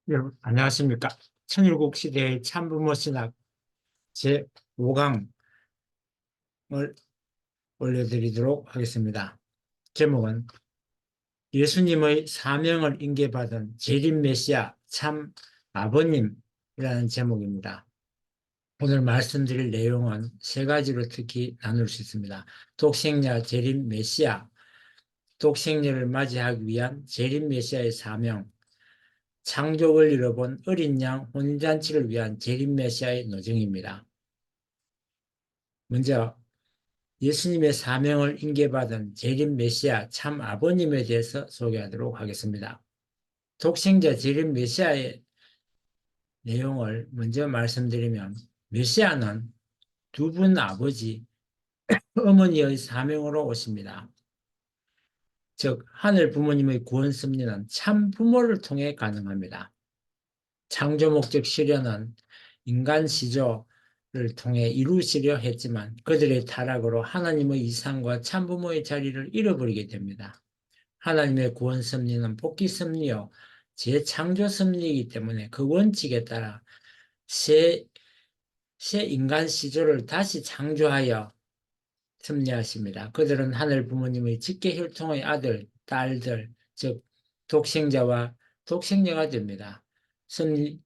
여러분, 안녕하십니까. 천일국 시대의 참부모 신학 제5강을 올려드리도록 하겠습니다. 제목은 예수님의 사명을 인계받은 재림 메시아 참 아버님이라는 제목입니다. 오늘 말씀드릴 내용은 세 가지로 특히 나눌 수 있습니다. 독생자 재림 메시아, 독생자를 맞이하기 위한 재림 메시아의 사명, 창조를 잃어본 어린 양 혼인잔치를 위한 재림 메시아의 노정입니다. 먼저 예수님의 사명을 인계받은 재림 메시아 참 아버님에 대해서 소개하도록 하겠습니다. 독생자 재림 메시아의 내용을 먼저 말씀드리면, 메시아는 두 분 아버지, 어머니의 사명으로 오십니다. 즉 하늘 부모님의 구원 섭리는 참 부모를 통해 가능합니다. 창조 목적 실현은 인간 시조를 통해 이루시려 했지만 그들의 타락으로 하나님의 이상과 참부모의 자리를 잃어버리게 됩니다. 하나님의 구원 섭리는 복귀 섭리요 재창조 섭리이기 때문에 그 원칙에 따라 새 인간 시조를 다시 창조하여 섭리하십니다. 그들은 하늘 부모님의 직계 혈통의 아들, 딸들, 즉 독생자와 독생녀가 됩니다. 섭리,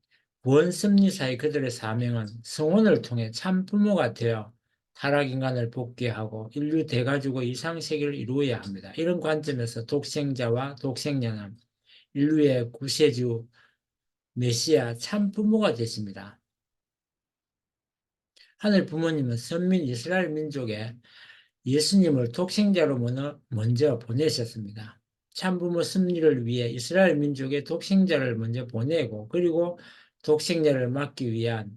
구원 섭리사의 그들의 사명은 성혼을 통해 참 부모가 되어 타락 인간을 복귀하고 인류 대가족의 이상세계를 이루어야 합니다. 이런 관점에서 독생자와 독생녀는 인류의 구세주 메시아 참 부모가 되십니다. 하늘 부모님은 선민 이스라엘 민족에 예수님을 독생자로 먼저 보내셨습니다. 참부모 섭리를 위해 이스라엘 민족의 독생자를 먼저 보내고, 그리고 독생자를 맡기 위한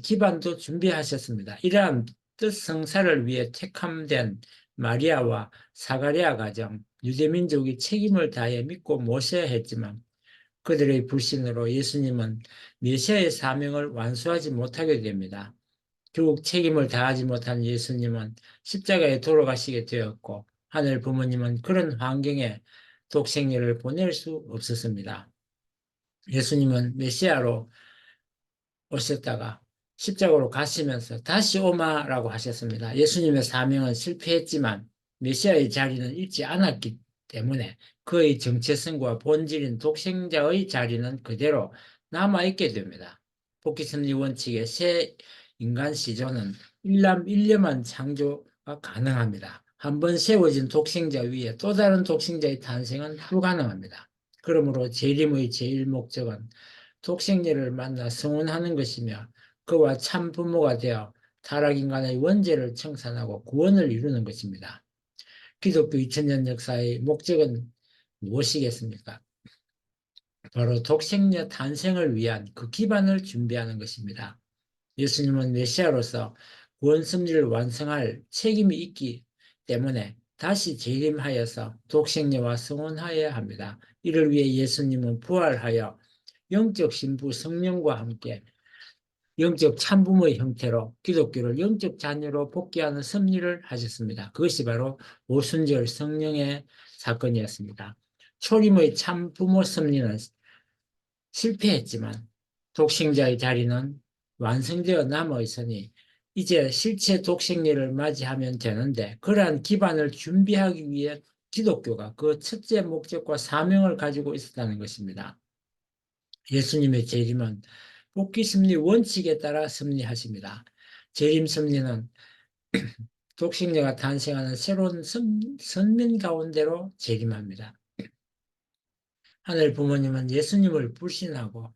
기반도 준비하셨습니다. 이러한 뜻 성사를 위해 택함된 마리아와 사가랴 가정, 유대민족이 책임을 다해 믿고 모셔야 했지만 그들의 불신으로 예수님은 메시아의 사명을 완수하지 못하게 됩니다. 결국 책임을 다하지 못한 예수님은 십자가에 돌아가시게 되었고, 하늘 부모님은 그런 환경에 독생녀를 보낼 수 없었습니다. 예수님은 메시아로 오셨다가 십자가로 가시면서 다시 오마라고 하셨습니다. 예수님의 사명은 실패했지만 메시아의 자리는 잃지 않았기 때문에 그의 정체성과 본질인 독생자의 자리는 그대로 남아있게 됩니다. 복귀섭리 원칙의 새 인간 시조는 일남일녀만 창조가 가능합니다. 한번 세워진 독생자 위에 또 다른 독생자의 탄생은 불가능합니다. 그러므로 재림의 제일 목적은 독생녀를 만나 성혼하는 것이며 그와 참 부모가 되어 타락인간의 원죄를 청산하고 구원을 이루는 것입니다. 기독교 2000년 역사의 목적은 무엇이겠습니까? 바로 독생녀 탄생을 위한 그 기반을 준비하는 것입니다. 예수님은 메시아로서 구원 섭리를 완성할 책임이 있기 때문에 다시 재림하여서 독생녀와 성혼하여야 합니다. 이를 위해 예수님은 부활하여 영적 신부 성령과 함께 영적 참부모의 형태로 기독교를 영적 자녀로 복귀하는 섭리를 하셨습니다. 그것이 바로 오순절 성령의 사건이었습니다. 초림의 참부모 섭리는 실패했지만 독생자의 자리는 완성되어 남아 있으니 이제 실체 독생녀를 맞이하면 되는데, 그러한 기반을 준비하기 위해 기독교가 그 첫째 목적과 사명을 가지고 있었다는 것입니다. 예수님의 재림은 복귀 섭리 원칙에 따라 섭리하십니다. 재림 섭리는 독생녀가 탄생하는 새로운 선민 가운데로 재림합니다. 하늘 부모님은 예수님을 불신하고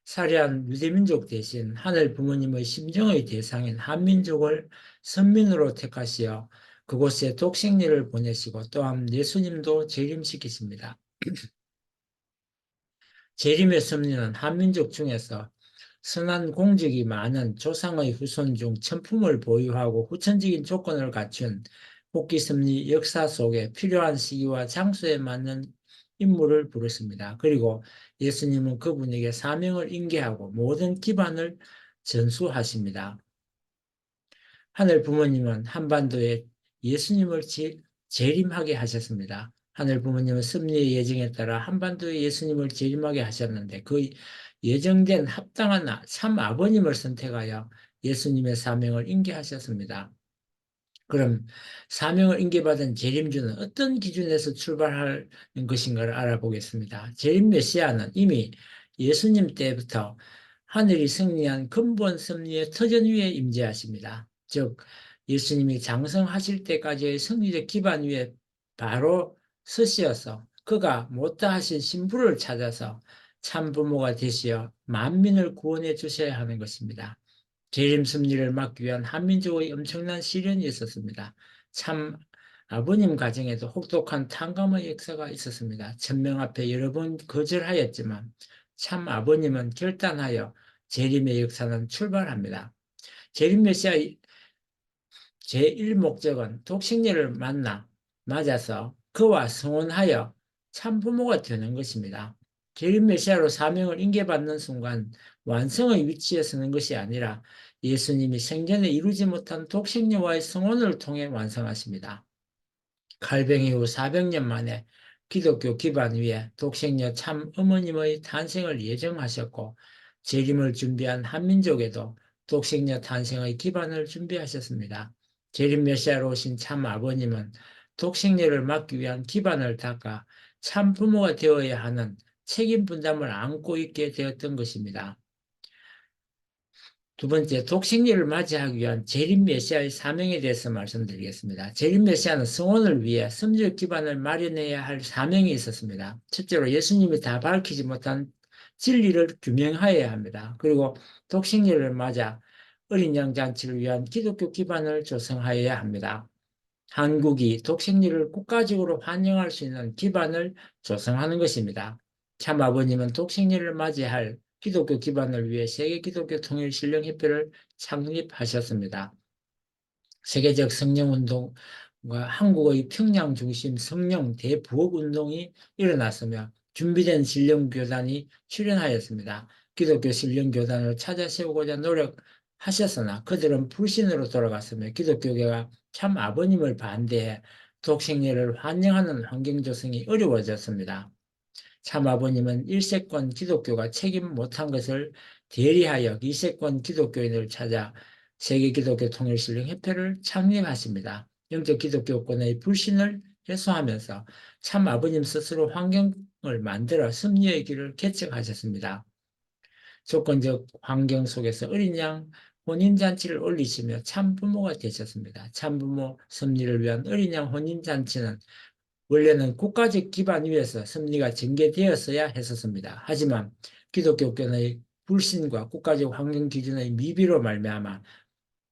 살해한 유대민족 대신 하늘 부모님의 심정의 대상인 한민족을 선민으로 택하시어 그곳에 독생녀를 보내시고 또한 예수님도 재림시키십니다. 재림의 섭리는 한민족 중에서 선한 공적이 많은 조상의 후손 중 천품을 보유하고 후천적인 조건을 갖춘 복귀 섭리 역사 속에 필요한 시기와 장소에 맞는 인물을 부르습니다. 그리고 예수님은 그분에게 사명을 인계하고 모든 기반을 전수하십니다. 하늘 부모님은 한반도에 예수님을 재림하게 하셨습니다. 하늘 부모님은 섭리의 예정에 따라 한반도에 예수님을 재림하게 하셨는데 그 예정된 합당한 참 아버님을 선택하여 예수님의 사명을 인계하셨습니다. 그럼 사명을 인계받은 재림주는 어떤 기준에서 출발하는 것인가를 알아보겠습니다. 재림 메시아는 이미 예수님 때부터 하늘이 승리한 근본 섭리의 터전 위에 임재하십니다. 즉 예수님이 장성하실 때까지의 승리적 기반 위에 바로 서시어서 그가 못다 하신 신부를 찾아서 참부모가 되시어 만민을 구원해 주셔야 하는 것입니다. 재림 섭리를 막기 위한 한민족의 엄청난 시련이 있었습니다. 참 아버님 가정에도 혹독한 탕감의 역사가 있었습니다. 천명 앞에 여러 번 거절하였지만 참 아버님은 결단하여 재림의 역사는 출발합니다. 재림 메시아의 제1목적은 독생녀를 맞아서 그와 성혼하여 참부모가 되는 것입니다. 재림 메시아로 사명을 인계받는 순간 완성의 위치에 서는 것이 아니라 예수님이 생전에 이루지 못한 독생녀와의 성혼을 통해 완성하십니다. 칼뱅이 후 400년 만에 기독교 기반 위에 독생녀 참 어머님의 탄생을 예정하셨고 재림을 준비한 한민족에도 독생녀 탄생의 기반을 준비하셨습니다. 재림 메시아로 오신 참 아버님은 독생녀를 막기 위한 기반을 닦아 참 부모가 되어야 하는 책임 분담을 안고 있게 되었던 것입니다. 두 번째, 독생녀를 맞이하기 위한 재림 메시아의 사명에 대해서 말씀드리겠습니다. 재림 메시아는 성원을 위해 섭리적 기반을 마련해야 할 사명이 있었습니다. 첫째로 예수님이 다 밝히지 못한 진리를 규명하여야 합니다. 그리고 독생녀를 맞아 어린 양 잔치를 위한 기독교 기반을 조성하여야 합니다. 한국이 독생리를 국가적으로 환영할 수 있는 기반을 조성하는 것입니다. 참 아버님은 독생리를 맞이할 기독교 기반을 위해 세계 기독교 통일 신령 협회를 창립하셨습니다. 세계적 성령운동과 한국의 평양 중심 성령 대부흥 운동이 일어났으며 준비된 신령교단이 출현하였습니다. 기독교 신령교단을 찾아 세우고자 노력하셨으나 그들은 불신으로 돌아갔으며 기독교계가 참 아버님을 반대해 독생례를 환영하는 환경 조성이 어려워졌습니다. 참 아버님은 1세권 기독교가 책임 못한 것을 대리하여 2세권 기독교인을 찾아 세계기독교 통일신령협회를 창립하십니다. 영적 기독교권의 불신을 해소하면서 참 아버님 스스로 환경을 만들어 승리의 길을 개척하셨습니다. 조건적 환경 속에서 어린 양 혼인잔치를 올리시며 참부모가 되셨습니다. 참부모 섭리를 위한 어린 양 혼인잔치는 원래는 국가적 기반 위에서 섭리가 전개되었어야 했었습니다. 하지만 기독교권의 불신과 국가적 환경 기준의 미비로 말미암아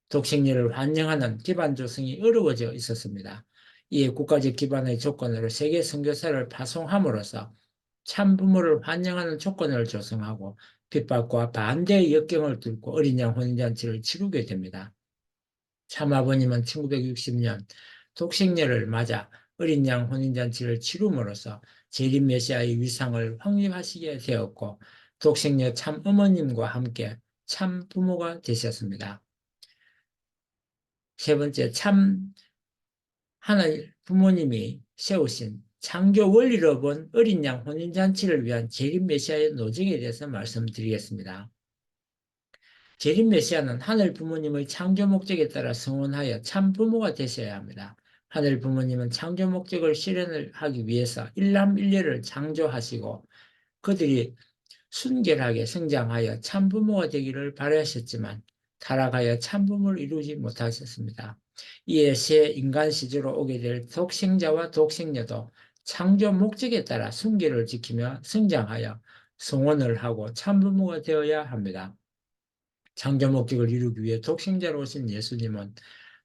독생녀를 환영하는 기반 조성이 어려워져 있었습니다. 이에 국가적 기반의 조건으로 세계 선교사를 파송함으로써 참부모를 환영하는 조건을 조성하고 핍박과 반대의 역경을 뚫고 어린 양 혼인잔치를 치르게 됩니다. 참아버님은 1960년 독생녀를 맞아 어린 양 혼인잔치를 치rum으로써 재림 메시아의 위상을 확립하시게 되었고 독생녀 참 어머님과 함께 참 부모가 되셨습니다. 세 번째, 참 하나님 부모님이 세우신 창조 원리로 본 어린 양 혼인잔치를 위한 재림 메시아의 노정에 대해서 말씀드리겠습니다. 재림 메시아는 하늘 부모님의 창조 목적에 따라 성원하여 참 부모가 되셔야 합니다. 하늘 부모님은 창조 목적을 실현을 하기 위해서 일남일녀를 창조하시고 그들이 순결하게 성장하여 참 부모가 되기를 바라셨지만 타락하여 참 부모를 이루지 못하셨습니다. 이에 새 인간 시대로 오게 될 독생자와 독생녀도 창조 목적에 따라 순결을 지키며 성장하여 성원을 하고 참 부모가 되어야 합니다. 창조 목적을 이루기 위해 독생자로 오신 예수님은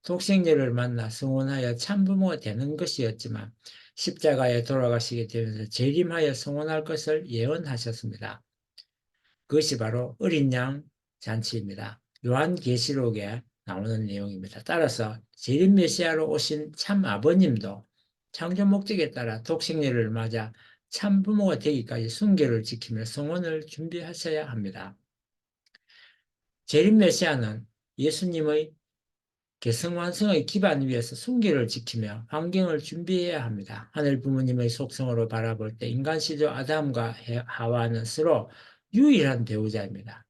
독생녀를 만나 성혼하여 참부모가 되는 것이었지만 십자가에 돌아가시게 되면서 재림하여 성혼할 것을 예언하셨습니다. 그것이 바로 어린 양 잔치입니다. 요한계시록에 나오는 내용입니다. 따라서 재림 메시아로 오신 참 아버님도 창조 목적에 따라 독생녀를 맞아 참부모가 되기까지 순결을 지키며 성혼을 준비하셔야 합니다. 재림 메시아는 예수님의 계승완성의 기반 위에서 순기를 지키며 환경을 준비해야 합니다. 하늘 부모님의 속성으로 바라볼 때 인간 시조 아담과 하와는 서로 유일한 배우자입니다.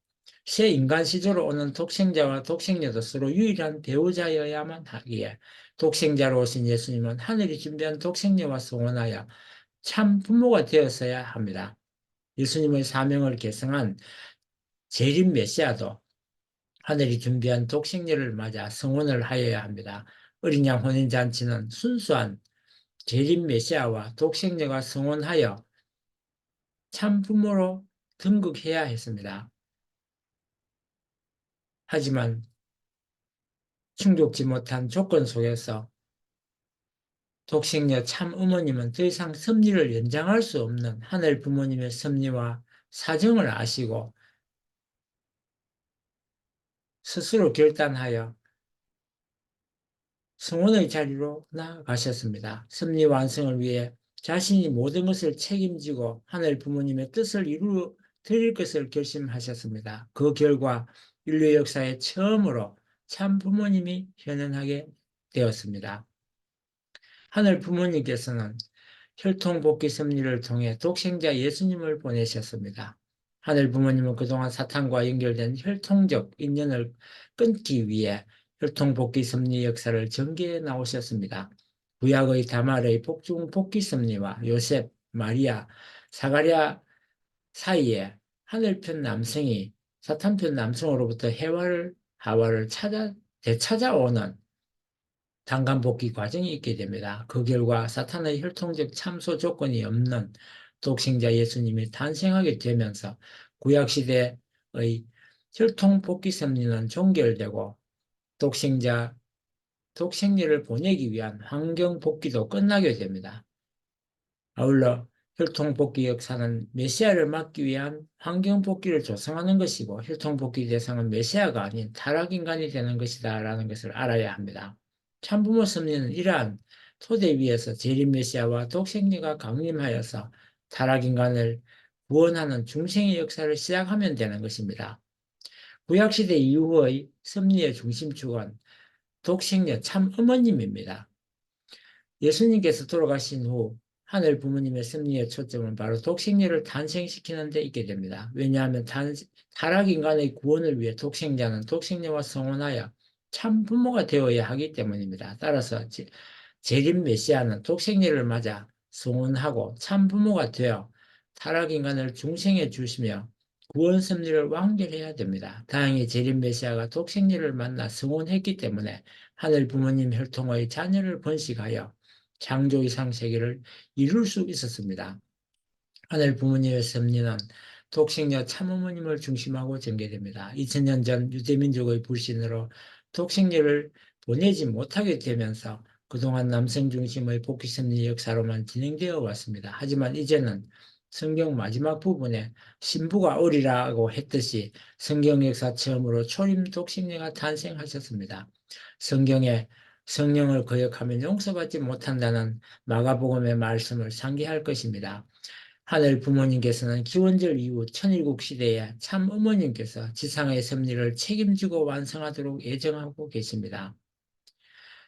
새 인간 시조로 오는 독생자와 독생녀도 서로 유일한 배우자여야만 하기에 독생자로 오신 예수님은 하늘이 준비한 독생녀와 성원하여 참 부모가 되었어야 합니다. 예수님의 사명을 계승한 재림 메시아도 하늘이 준비한 독생녀를 맞아 성혼을 하여야 합니다. 어린 양 혼인잔치는 순수한 재림 메시아와 독생녀가 성혼하여 참 부모로 등극해야 했습니다. 하지만 충족지 못한 조건 속에서 독생녀 참 어머님은 더 이상 섭리를 연장할 수 없는 하늘 부모님의 섭리와 사정을 아시고 스스로 결단하여 성원의 자리로 나아가셨습니다. 섭리 완성을 위해 자신이 모든 것을 책임지고 하늘 부모님의 뜻을 이루어 드릴 것을 결심하셨습니다. 그 결과 인류 역사에 처음으로 참 부모님이 현현하게 되었습니다. 하늘 부모님께서는 혈통복귀 섭리를 통해 독생자 예수님을 보내셨습니다. 하늘 부모님은 그동안 사탄과 연결된 혈통적 인연을 끊기 위해 혈통복귀 섭리 역사를 전개해 나오셨습니다. 구약의 다말의 복중 복귀 섭리와 요셉, 마리아, 사가랴 사이에 하늘편 남성이 사탄편 남성으로부터 하와를 되찾아오는 단간복귀 과정이 있게 됩니다. 그 결과 사탄의 혈통적 참소 조건이 없는 독생자 예수님이 탄생하게 되면서 구약시대의 혈통복귀 섭리는 종결되고 독생녀를 보내기 위한 환경복귀도 끝나게 됩니다. 아울러 혈통복귀 역사는 메시아를 막기 위한 환경복귀를 조성하는 것이고 혈통복귀 대상은 메시아가 아닌 타락인간이 되는 것이다 라는 것을 알아야 합니다. 참부모 섭리는 이러한 토대 위에서 재림 메시아와 독생녀가 강림하여서 타락인간을 구원하는 중생의 역사를 시작하면 되는 것입니다. 구약시대 이후의 섭리의 중심축은 독생녀 참 어머님입니다. 예수님께서 돌아가신 후 하늘 부모님의 섭리의 초점은 바로 독생녀를 탄생시키는 데 있게 됩니다. 왜냐하면 타락인간의 구원을 위해 독생자는 독생녀와 성혼하여 참 부모가 되어야 하기 때문입니다. 따라서 재림 메시아는 독생녀를 맞아 성혼하고 참 부모가 되어 타락인간을 중생해 주시며 구원 섭리를 완결해야 됩니다. 다행히 재림 메시아가 독생녀를 만나 성혼했기 때문에 하늘 부모님 혈통의 자녀를 번식하여 창조 이상 세계를 이룰 수 있었습니다. 하늘 부모님의 섭리는 독생녀 참어머님을 중심하고 전개됩니다. 2000년 전 유대민족의 불신으로 독생녀를 보내지 못하게 되면서 그동안 남성 중심의 복귀 섭리 역사로만 진행되어 왔습니다. 하지만 이제는 성경 마지막 부분에 신부가 오리라고 했듯이 성경 역사 처음으로 초림 독생녀가 탄생하셨습니다. 성경에 성령을 거역하면 용서받지 못한다는 마가복음의 말씀을 상기할 것입니다. 하늘 부모님께서는 기원절 이후 천일국 시대에 참 어머님께서 지상의 섭리를 책임지고 완성하도록 예정하고 계십니다.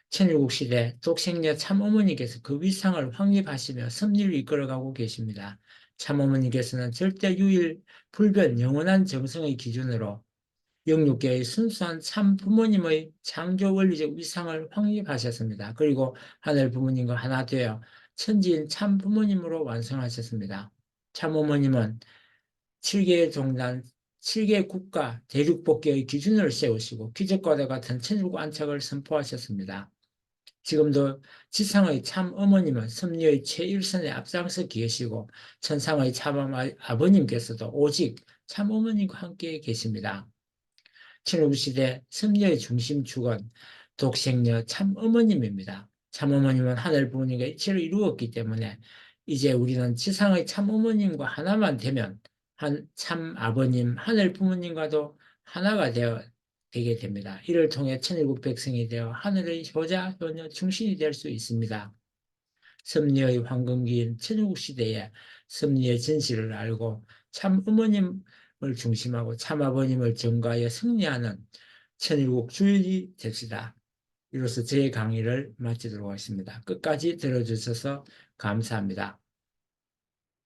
천일국 시대 독생녀 참 어머니께서 그 위상을 확립하시며 섭리를 이끌어가고 계십니다. 참 어머니께서는 절대 유일 불변 영원한 정성의 기준으로 영육계의 순수한 참 부모님의 창조 원리적 위상을 확립하셨습니다. 그리고 하늘 부모님과 하나 되어 천지인 참 부모님으로 완성하셨습니다. 참 어머님은 7개의 종단, 7개의 국가, 대륙복귀의 기준을 세우시고 기적과도 같은 천일국 안착을 선포하셨습니다. 지금도 지상의 참 어머님은 섭리의 최일선에 앞장서 계시고 천상의 참 아버님께서도 오직 참 어머님과 함께 계십니다. 천일국시대 섭리의 중심축은 독생녀 참 어머님입니다. 참 어머님은 하늘 부모님과 이치를 이루었기 때문에 이제 우리는 지상의 참 어머님과 하나만 되면 참 아버님, 하늘 부모님과도 하나가 되게 됩니다. 이를 통해 천일국 백성이 되어 하늘의 효자, 효녀, 충신이 될 수 있습니다. 섭리의 황금기인 천일국 시대에 섭리의 진실을 알고 참 어머님을 중심하고 참 아버님을 전가하여 승리하는 천일국 주일이 됩시다. 이로써 제 강의를 마치도록 하겠습니다. 끝까지 들어주셔서 감사합니다.